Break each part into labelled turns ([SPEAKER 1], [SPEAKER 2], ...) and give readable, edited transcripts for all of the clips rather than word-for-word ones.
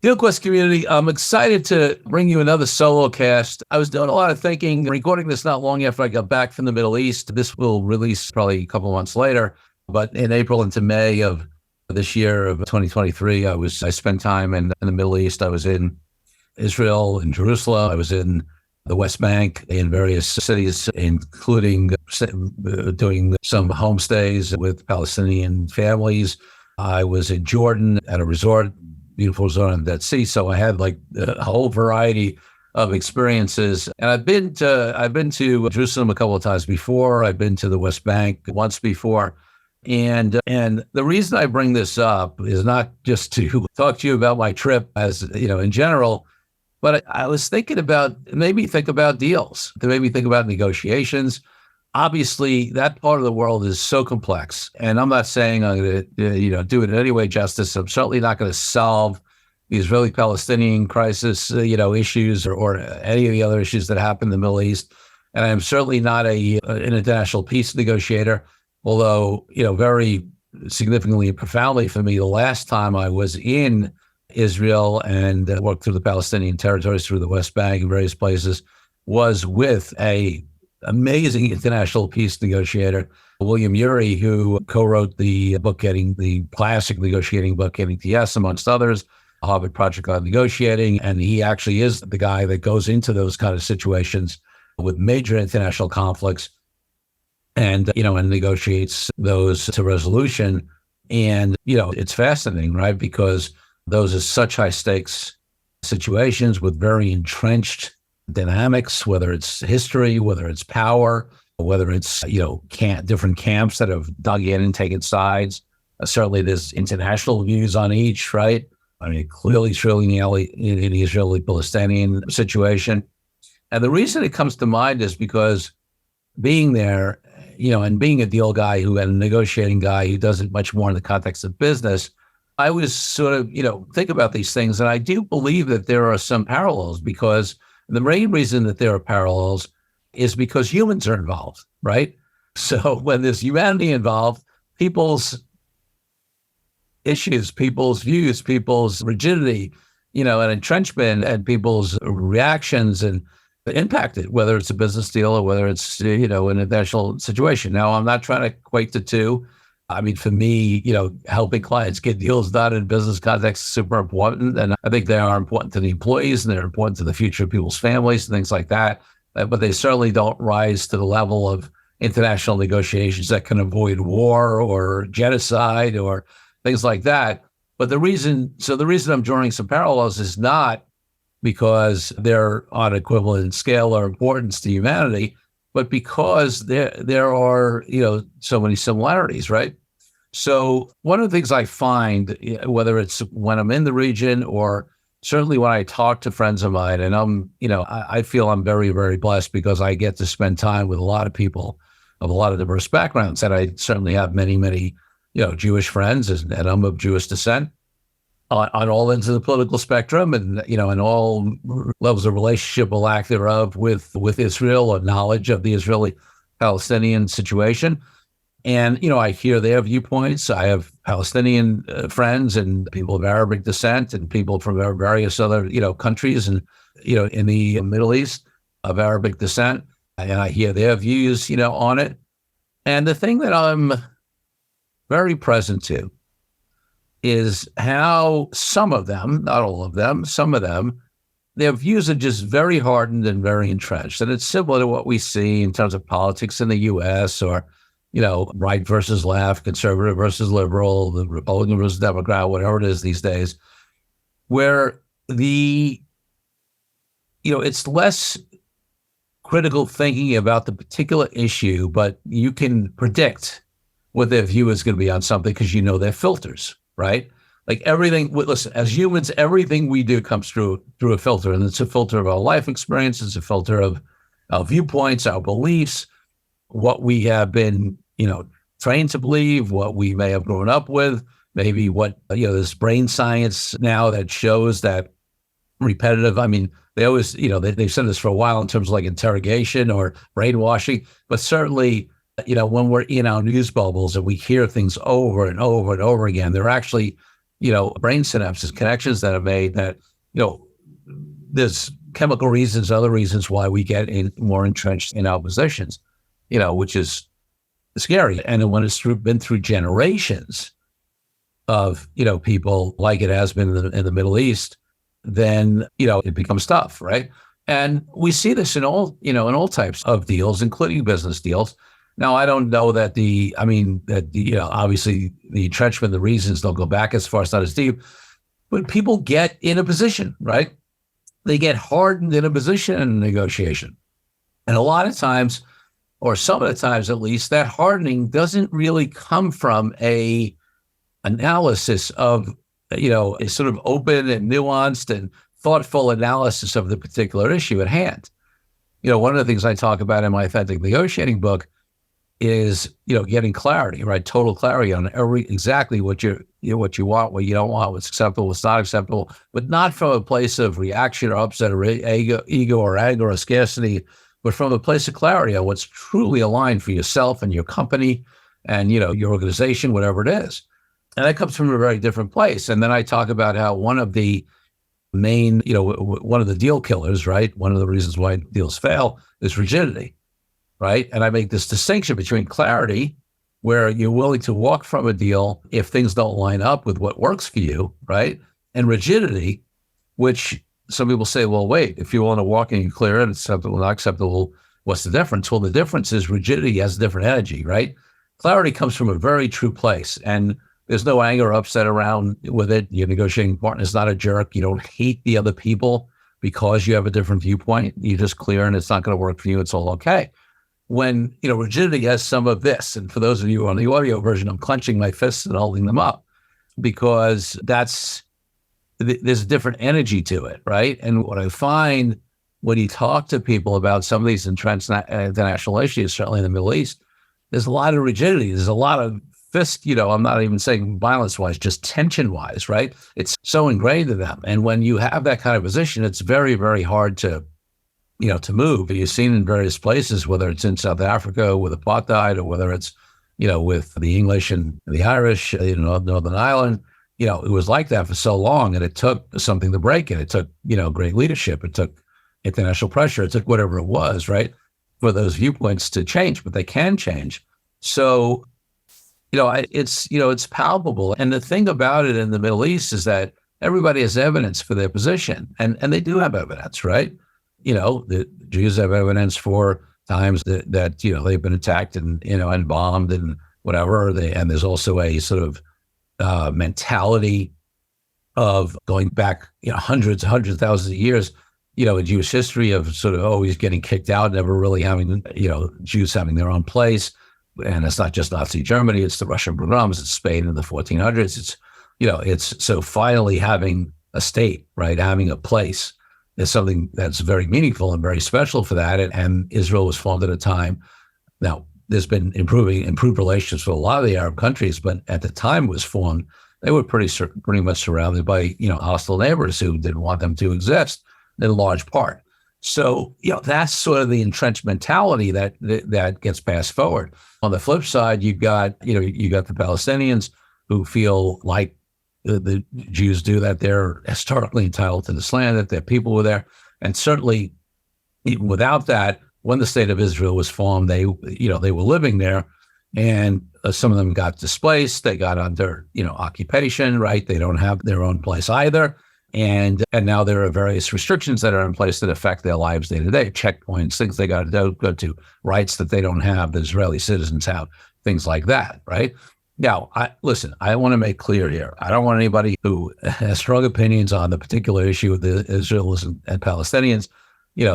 [SPEAKER 1] DealQuest community, I'm excited to bring you another solo cast. I was doing a lot of thinking, recording this not long after I got back from the Middle East. This will release probably a couple of months later, but in April into May of this year of 2023, I spent time in the Middle East. I was in Israel, in Jerusalem. I was in the West Bank, in various cities, including doing some homestays with Palestinian families. I was in Jordan at a resort, beautiful resort on the Dead Sea. So I had like a whole variety of experiences. And I've been to Jerusalem a couple of times before. I've been to the West Bank once before. And the reason I bring this up is not just to talk to you about my trip as, in general, but I was thinking about think about deals, to maybe think about negotiations. Obviously, that part of the world is so complex, and I'm not saying I'm going to, do it in any way justice. I'm certainly not going to solve the Israeli-Palestinian crisis, issues or any of the other issues that happen in the Middle East. And I'm certainly not an international peace negotiator, although, very significantly and profoundly for me, the last time I was in Israel and worked through the Palestinian territories, through the West Bank and various places, was with a amazing international peace negotiator, William Ury, who co-wrote the classic negotiating book, Getting to Yes, amongst others, Harvard Project on Negotiating. And he actually is the guy that goes into those kind of situations with major international conflicts and negotiates those to resolution. And, it's fascinating, right? Because those are such high stakes situations with very entrenched dynamics, whether it's history, whether it's power, whether it's, different camps that have dug in and taken sides. Certainly there's international views on each, right? I mean, clearly in the Israeli-Palestinian situation. And the reason it comes to mind is because being there, and being a deal guy and a negotiating guy who does it much more in the context of business, I was sort of, think about these things. And I do believe that there are some parallels, because the main reason that there are parallels is because humans are involved, right? So when there's humanity involved, people's issues, people's views, people's rigidity, and entrenchment and people's reactions and impact it, whether it's a business deal or whether it's, an international situation. Now, I'm not trying to equate the two. I mean, for me, helping clients get deals done in business context is super important. And I think they are important to the employees and they're important to the future of people's families and things like that. But they certainly don't rise to the level of international negotiations that can avoid war or genocide or things like that. But the reason I'm drawing some parallels is not because they're on equivalent scale or importance to humanity, but because there are, so many similarities, right? So one of the things I find, whether it's when I'm in the region or certainly when I talk to friends of mine, and I feel I'm very, very blessed because I get to spend time with a lot of people of a lot of diverse backgrounds. And I certainly have many, many, Jewish friends, and I'm of Jewish descent on all ends of the political spectrum and, in all levels of relationship or lack thereof with Israel or knowledge of the Israeli-Palestinian situation. And, I hear their viewpoints. I have Palestinian friends and people of Arabic descent and people from various other, countries and, in the Middle East of Arabic descent. And I hear their views, on it. And the thing that I'm very present to is how some of them, not all of them, some of them, their views are just very hardened and very entrenched. And it's similar to what we see in terms of politics in the U.S. or, right versus left, conservative versus liberal, the Republican versus Democrat, whatever it is these days, where it's less critical thinking about the particular issue, but you can predict what their view is going to be on something because their filters, right? Like everything, listen, as humans, everything we do comes through a filter, and it's a filter of our life experience. It's a filter of our viewpoints, our beliefs, what we have been, trained to believe, what we may have grown up with, maybe what, there's brain science now that shows that repetitive. I mean, they always, they've said this for a while in terms of like interrogation or brainwashing, but certainly, when we're in our news bubbles and we hear things over and over and over again, they're actually brain synapses, connections that are made that, there's chemical reasons, other reasons why we get more entrenched in our positions, which is scary. And when it's been through generations of, people like it has been in the Middle East, then, it becomes tough, right? And we see this in all types of deals, including business deals. Now, I don't know that obviously the entrenchment, the reasons don't go back as far, it's not as deep, but people get in a position, right? They get hardened in a position in negotiation. And a lot of times, or some of the times at least, that hardening doesn't really come from a analysis of, a sort of open and nuanced and thoughtful analysis of the particular issue at hand. One of the things I talk about in my Authentic Negotiating book is, getting clarity, right? Total clarity on exactly what you want, what you don't want, what's acceptable, what's not acceptable, but not from a place of reaction or upset or ego or anger or scarcity, but from a place of clarity on what's truly aligned for yourself and your company and, your organization, whatever it is. And that comes from a very different place. And then I talk about how one of the main, one of the deal killers, right? One of the reasons why deals fail is rigidity. Right. And I make this distinction between clarity, where you're willing to walk from a deal if things don't line up with what works for you, right? And rigidity, which some people say, well, wait, if you want to walk and you clear it, acceptable, not acceptable, what's the difference? Well, the difference is rigidity has different energy, right? Clarity comes from a very true place, and there's no anger or upset around with it. Your negotiating partner is not a jerk. You don't hate the other people because you have a different viewpoint. You're just clear and it's not going to work for you. It's all okay. When, rigidity has some of this, and for those of you on the audio version, I'm clenching my fists and holding them up because there's a different energy to it, right? And what I find when you talk to people about some of these international issues, certainly in the Middle East, there's a lot of rigidity. There's a lot of fist, I'm not even saying violence-wise, just tension-wise, right? It's so ingrained in them. And when you have that kind of position, it's very, very hard to move. You've seen in various places, whether it's in South Africa with apartheid or whether it's, with the English and the Irish, Northern Ireland, it was like that for so long, and it took something to break it. It took, great leadership. It took international pressure. It took whatever it was, right, for those viewpoints to change, but they can change. So, it's palpable. And the thing about it in the Middle East is that everybody has evidence for their position, and they do have evidence, right? The Jews have evidence for times that they've been attacked and, and bombed and whatever. And there's also a sort of mentality of going back, hundreds of thousands of years, in Jewish history of sort of always getting kicked out, never really having, Jews having their own place. And it's not just Nazi Germany, it's the Russian pogroms, it's Spain in the 1400s. It's so finally having a state, right, having a place is something that's very meaningful and very special for that. And Israel was formed at a time. Now, there's been improved relations with a lot of the Arab countries, but at the time it was formed, they were pretty much surrounded by, hostile neighbors who didn't want them to exist in large part. So, that's sort of the entrenched mentality that gets passed forward. On the flip side, you got the Palestinians who feel like the Jews do, that they're historically entitled to this land, that their people were there. And certainly even without that, when the state of Israel was formed, they were living there, and some of them got displaced. They got under, occupation, right? They don't have their own place either. And now there are various restrictions that are in place that affect their lives day to day, checkpoints, things they got to go to, rights that they don't have, the Israeli citizens have, things like that, right? Now, I want to make clear here, I don't want anybody who has strong opinions on the particular issue of the Israelis and Palestinians,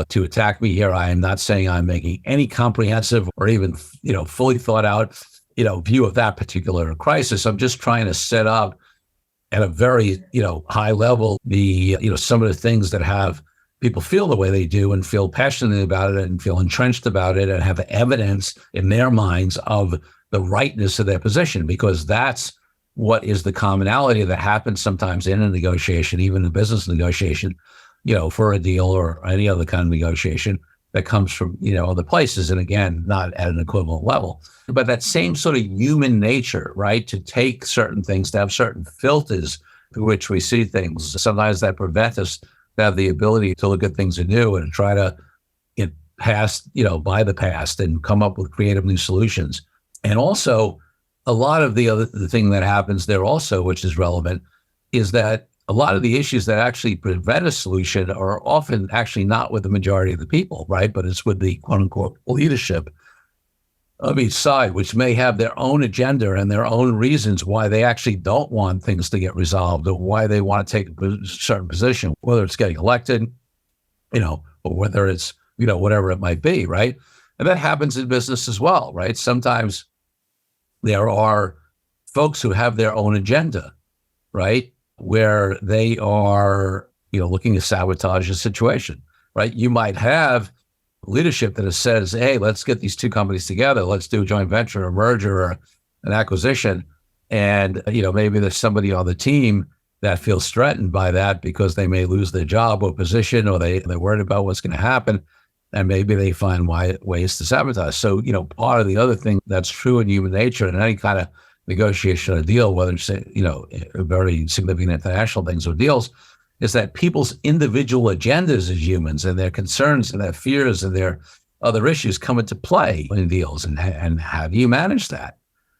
[SPEAKER 1] to attack me here. I am not saying I'm making any comprehensive or even, fully thought out, view of that particular crisis. I'm just trying to set up at a very, high level, the, some of the things that have people feel the way they do and feel passionate about it and feel entrenched about it and have evidence in their minds of the rightness of their position, because that's what is the commonality that happens sometimes in a negotiation, even a business negotiation, for a deal or any other kind of negotiation that comes from, other places. And again, not at an equivalent level, but that same sort of human nature, right? To take certain things, to have certain filters through which we see things, sometimes that prevent us to have the ability to look at things anew and try to get past, by the past and come up with creative new solutions. And also, a lot of the thing that happens there also, which is relevant, is that a lot of the issues that actually prevent a solution are often actually not with the majority of the people, right? But it's with the quote unquote leadership of each side, which may have their own agenda and their own reasons why they actually don't want things to get resolved or why they want to take a certain position, whether it's getting elected, or whether it's, whatever it might be, right? And that happens in business as well, right? Sometimes there are folks who have their own agenda, right? Where they are, looking to sabotage a situation, right? You might have leadership that says, hey, let's get these two companies together. Let's do a joint venture, a merger, or an acquisition. And, maybe there's somebody on the team that feels threatened by that because they may lose their job or position, or they're worried about what's going to happen. And maybe they find ways to sabotage. So, part of the other thing that's true in human nature and any kind of negotiation or deal, whether it's, very significant international things or deals, is that people's individual agendas as humans and their concerns and their fears and their other issues come into play in deals. And how do you manage that?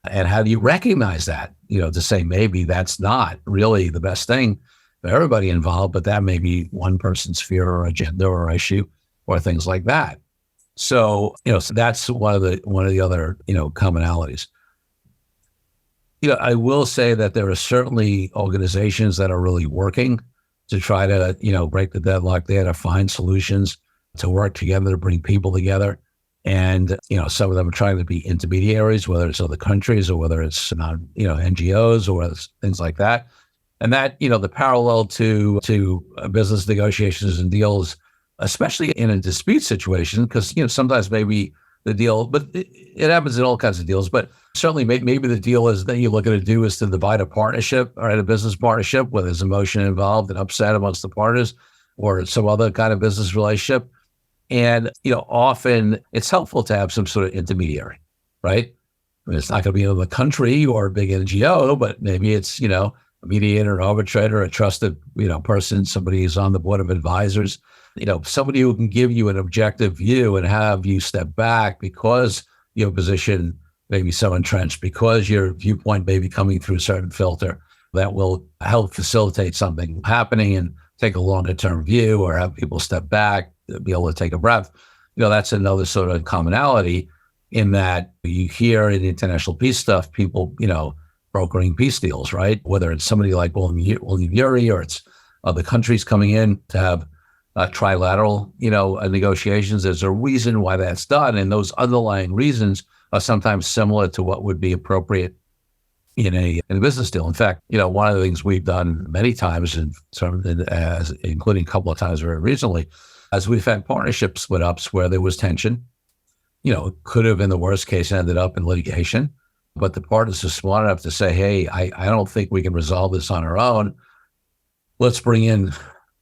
[SPEAKER 1] And how do you recognize that, to say maybe that's not really the best thing for everybody involved, but that may be one person's fear or agenda or issue or things like that. So, so that's one of the other, commonalities. I will say that there are certainly organizations that are really working to try to, break the deadlock there, to find solutions, to work together, to bring people together. And, some of them are trying to be intermediaries, whether it's other countries or whether it's not, NGOs or things like that. And that, the parallel to business negotiations and deals, especially in a dispute situation, because, sometimes maybe the deal, but it happens in all kinds of deals, but certainly maybe the deal is that you're looking to do is to divide a partnership, or a business partnership where there's emotion involved and upset amongst the partners or some other kind of business relationship. And, often it's helpful to have some sort of intermediary, right? I mean, it's not going to be another country or a big NGO, but maybe it's, a mediator, an arbitrator, a trusted, person, somebody who's on the board of advisors, somebody who can give you an objective view and have you step back because your position may be so entrenched, because your viewpoint may be coming through a certain filter that will help facilitate something happening and take a longer term view, or have people step back, be able to take a breath. That's another sort of commonality in that you hear in international peace stuff, people, brokering peace deals, right? Whether it's somebody like William Ury or it's other countries coming in to have trilateral, negotiations. There's a reason why that's done. And those underlying reasons are sometimes similar to what would be appropriate in a business deal. In fact, one of the things we've done many times, including a couple of times very recently, as we've had partnership split ups where there was tension, could have in the worst case ended up in litigation, but the partners are smart enough to say, hey, I don't think we can resolve this on our own. Let's bring in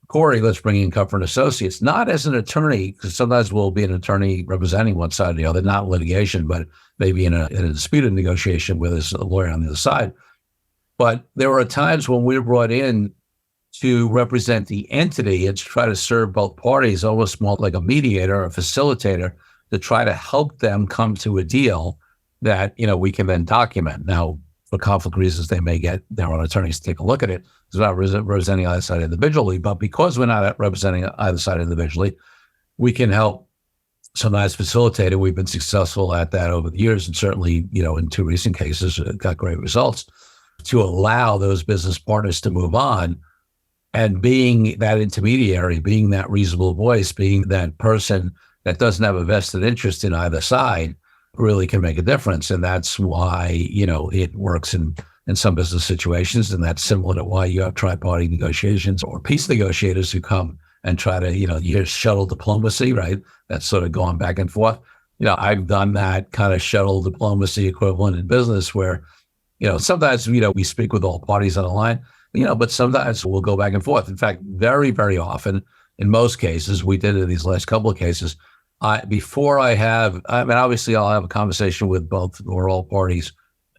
[SPEAKER 1] Corey, let's bring in Comfort Associates, not as an attorney, because sometimes we'll be an attorney representing one side or the other, not litigation, but maybe in a disputed negotiation where there's a lawyer on the other side. But there are times when we're brought in to represent the entity and to try to serve both parties, almost more like a mediator or a facilitator, to try to help them come to a deal that, we can then document. Now, for conflict reasons, they may get their own attorneys to take a look at it. It's not representing either side individually, but because we're not representing either side individually, we can help sometimes facilitate it. We've been successful at that over the years, and certainly, in two recent cases, got great results to allow those business partners to move on. And being that intermediary, being that reasonable voice, being that person that doesn't have a vested interest in either side really can make a difference. And that's why, it works in some business situations. And that's similar to why you have tri-party negotiations or peace negotiators who come and try to, you hear shuttle diplomacy, right? That's sort of going back and forth. I've done that kind of shuttle diplomacy equivalent in business where, sometimes, we speak with all parties on the line, but sometimes we'll go back and forth. In fact, very, very often, in most cases, we did it in these last couple of cases, obviously I'll have a conversation with both or all parties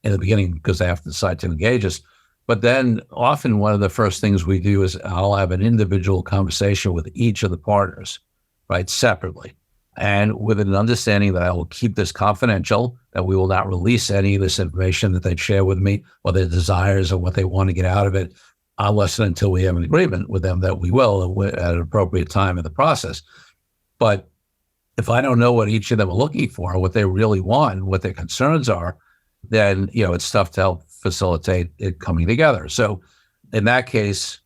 [SPEAKER 1] in the beginning because they have to decide to engage us. But then often one of the first things we do is I'll have an individual conversation with each of the partners, right, separately. And with an understanding that I will keep this confidential, that we will not release any of this information that they share with me or their desires or what they want to get out of it, unless and until we have an agreement with them that we will at an appropriate time in the process. But if I don't know what each of them are looking for, what they really want, what their concerns are, then, it's tough to help facilitate it coming together. So in that case,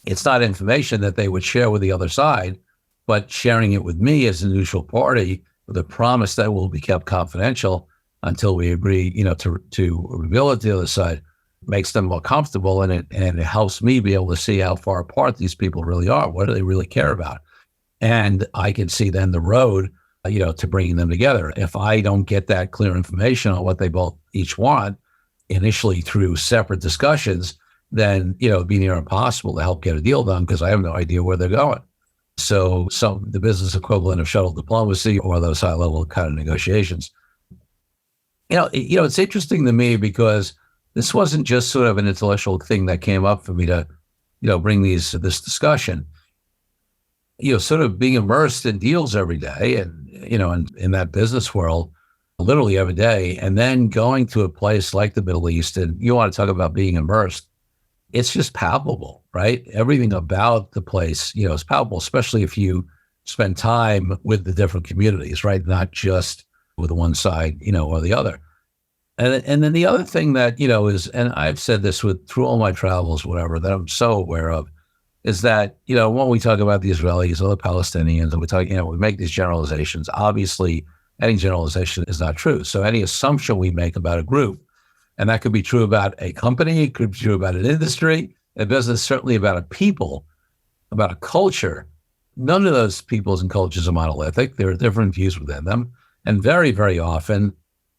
[SPEAKER 1] it's not information that they would share with the other side, but sharing it with me as a neutral party with a promise that will be kept confidential until we agree, to reveal it to the other side, makes them more comfortable, and it helps me be able to see how far apart these people really are. What do they really care about? And I can see then the road, to bringing them together. If I don't get that clear information on what they both each want initially through separate discussions, then, it'd be near impossible to help get a deal done because I have no idea where they're going. So the business equivalent of shuttle diplomacy or those high level kind of negotiations. It's interesting to me because this wasn't just sort of an intellectual thing that came up for me to, bring this discussion. Sort of being immersed in deals every day and, in that business world, literally every day, and then going to a place like the Middle East, and you want to talk about being immersed, it's just palpable, right? Everything about the place, is palpable, especially if you spend time with the different communities, right? Not just with one side, or the other. And then the other thing that, is, and I've said this through all my travels, whatever, that I'm so aware of, is that, when we talk about the Israelis or the Palestinians, and we talk, we make these generalizations. Obviously, any generalization is not true. So any assumption we make about a group, and that could be true about a company, it could be true about an industry, a business, certainly about a people, about a culture. None of those peoples and cultures are monolithic. There are different views within them. And very, very often,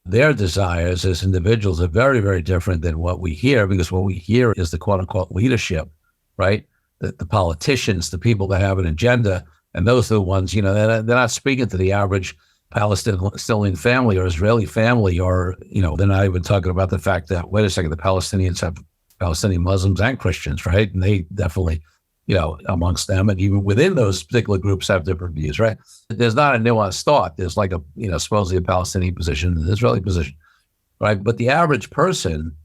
[SPEAKER 1] their desires as individuals are very, very different than what we hear, because what we hear is the quote unquote leadership, right? The politicians, the people that have an agenda. And those are the ones, they're not speaking to the average Palestinian family or Israeli family, or, they're not even talking about the fact that, wait a second, the Palestinians have Palestinian Muslims and Christians, right? And they definitely, amongst them, and even within those particular groups have different views, right? There's not a nuanced thought. There's like supposedly a Palestinian position and an Israeli position, right? But the average person,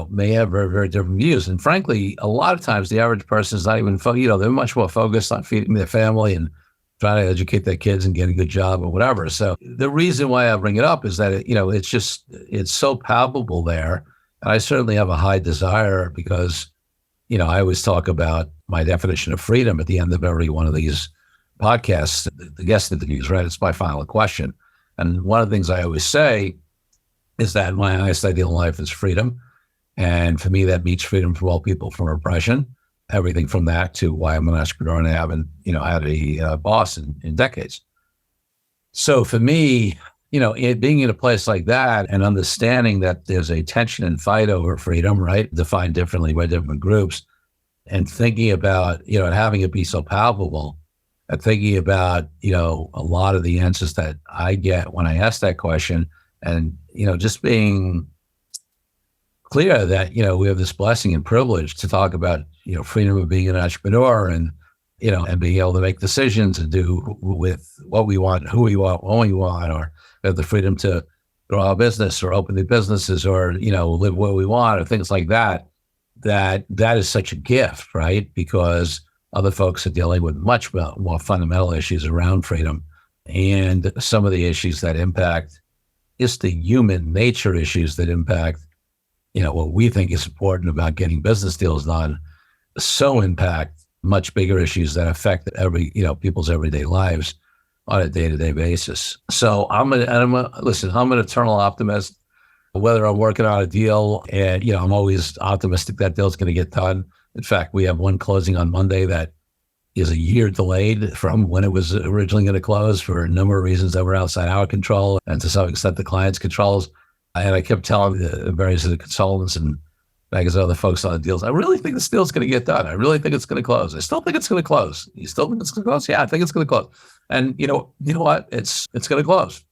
[SPEAKER 1] may have very, very different views. And frankly, a lot of times the average person is not even, they're much more focused on feeding their family and trying to educate their kids and get a good job or whatever. So the reason why I bring it up is that, it's so palpable there. And I certainly have a high desire because, I always talk about my definition of freedom at the end of every one of these podcasts, the guest interviews, right? It's my final question. And one of the things I always say is that my highest ideal in life is freedom. And for me, that means freedom for all people from oppression, everything from that to why I'm an entrepreneur and I haven't, had a boss in decades. So for me, being in a place like that and understanding that there's a tension and fight over freedom, right? Defined differently by different groups, and thinking about, and having it be so palpable, and thinking about, a lot of the answers that I get when I ask that question, and, just being clear that, we have this blessing and privilege to talk about, freedom of being an entrepreneur and, and being able to make decisions and do with what we want, who we want, when we want, or we have the freedom to grow our business or open new businesses or, live where we want or things like that, that is such a gift, right? Because other folks are dealing with much more fundamental issues around freedom and some of the issues that impact just the human nature issues that impact, what we think is important about getting business deals done, so impact much bigger issues that affect people's everyday lives on a day-to-day basis. So I'm an eternal optimist. Whether I'm working on a deal and, I'm always optimistic that deal's going to get done. In fact, we have one closing on Monday that is a year delayed from when it was originally going to close for a number of reasons that were outside our control and to some extent the client's controls. And I kept telling the various of the consultants and other folks on the deals, I really think this deal's going to get done. I really think it's going to close. I still think it's going to close. You still think it's going to close? Yeah, I think it's going to close. And you know what? It's going to close.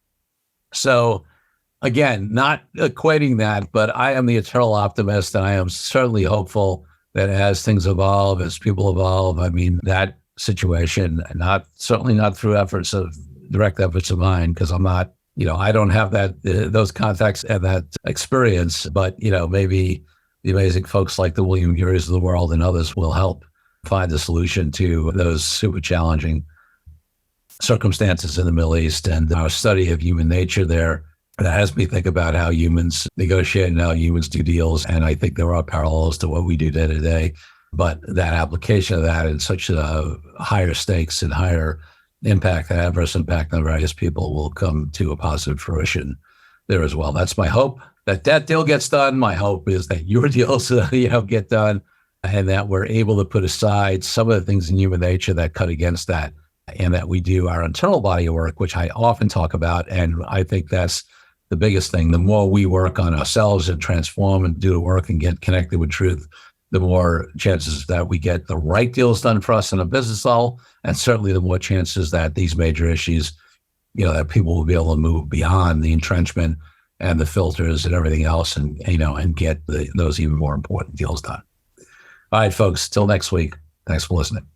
[SPEAKER 1] So again, not equating that, but I am the eternal optimist, and I am certainly hopeful that as things evolve, as people evolve, I mean, that situation, certainly not through direct efforts of mine, because I'm not, I don't have those contacts and that experience, but, maybe the amazing folks like the William Urys of the world and others will help find a solution to those super challenging circumstances in the Middle East. And our study of human nature there, that has me think about how humans negotiate and how humans do deals. And I think there are parallels to what we do day to day. But that application of that in such a higher stakes and higher impact, adverse impact on various people will come to a positive fruition there as well. That's my hope, that deal gets done. My hope is that your deals get done, and that we're able to put aside some of the things in human nature that cut against that, and that we do our internal body of work, which I often talk about. And I think that's the biggest thing. The more we work on ourselves and transform and do the work and get connected with truth, the more chances that we get the right deals done for us in a business level, and certainly the more chances that these major issues, that people will be able to move beyond the entrenchment and the filters and everything else, and get those even more important deals done. All right, folks, till next week. Thanks for listening.